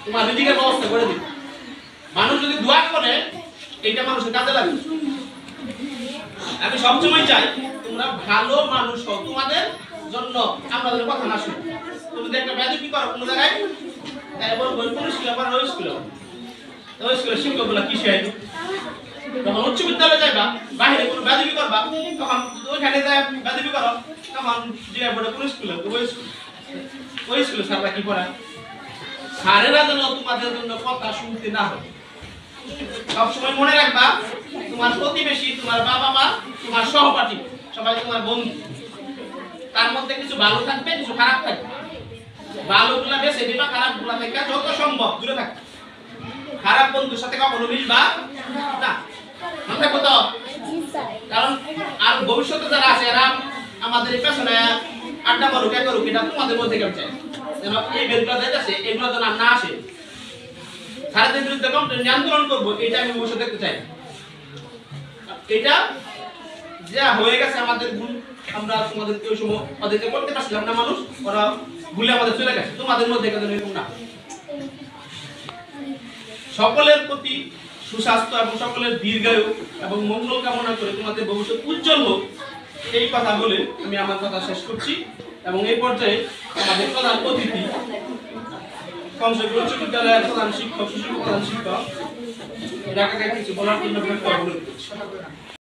তোমার রিজিকের ব্যবস্থা করে দিবে। মানুষ যদি দোয়া করে এটা মানুষের কাজে লাগবে। আমি সবসময় চাই তোমরা ভালো মানুষ হও, তোমাদের জন্য আমাদের কথা না শুনো। তুমি যদি একটা বেয়াদবি করো কোনো জায়গায়, এবার কোন স্কুলে আবার ওই স্কুলে শিক্ষকগুলো কি শেখাইতো? যখন উচ্চ বিদ্যালয়ে যাইবা, বাইরে কোনো বেয়াদবি করবা, তখন ওইখানে যায় বেয়াদবি করো, তখন জিজ্ঞাসা করে কোন স্কুলে? ওই স্কুলে স্যাররা কি পড়ায়? স্যারেরা যেন তোমাদের জন্য কথা শুনতে না হয়। সবসময় মনে রাখবা, তোমার প্রতিবেশী, তোমার বাবা মা, তোমার সহপাঠী সবাই তোমার বন্ধু। তার মধ্যে কিছু ভালো থাকবে, কিছু খারাপ থাকবে। ভালোগুলা বেছে দিবা, খারাপগুলা থেকে যত সম্ভব দূরে থাকবে। খারাপ বন্ধুর সাথে কখনো মিশবা না, মনে থাকবো তো? কারণ আর ভবিষ্যতে যারা আছে এরা আমাদের পেছনে আড্ডা মারুক, করুক, এটা তোমাদের মধ্যে কেউ চাই যেন এই বেলগুলো যাইতেছে এগুলো যেন না আসে। খারাপের বিরুদ্ধে কমপ্লেন আন্দোলন করবো, এটা আমি ভবিষ্যতে দেখতে চাই। এটা যা হয়ে গেছে আমাদের ভুল, আমরা তোমাদের ওই সময় ওদেরকে করতে পারছিলাম না, মানুষ ওরা ভুলে আমাদের চলে গেছে। তোমাদের মধ্যে কেন এরকম না। সকলের প্রতি সুস্বাস্থ্য এবং সকলের দীর্ঘায়ু এবং মঙ্গল কামনা করে তোমাদের ভবিষ্যৎ উজ্জ্বল হোক, এই কথা বলে আমি আমার কথা শেষ করছি। এবং এই পর্যায়ে আমাদের প্রধান অতিথি কমসেকম উচ্চ বিদ্যালয়ের প্রধান শিক্ষক, শিশু প্রধান শিক্ষক ঢাকাকে কিছু বলার জন্য অনুরোধ করছি।